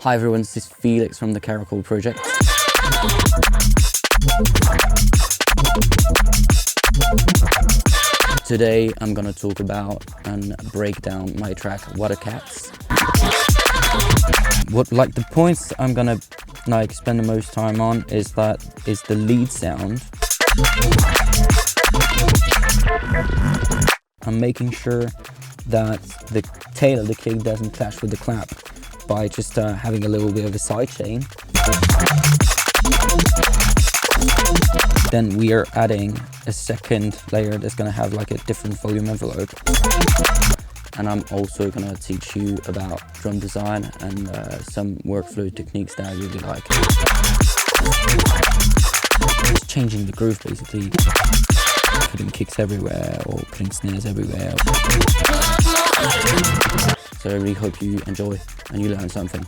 Hi everyone, this is Felix from the Caracal Project. Today I'm gonna talk about and break down my track Watercats. The points I'm gonna spend the most time on is the lead sound. I'm making sure that the tail of the kick doesn't clash with the clap by just having a little bit of a side chain. Then we are adding a second layer that's going to have like a different volume envelope. And I'm also going to teach you about drum design and some workflow techniques that I really like. It's changing the groove basically. Putting kicks everywhere or putting snares everywhere. So I really hope you enjoy and you learn something.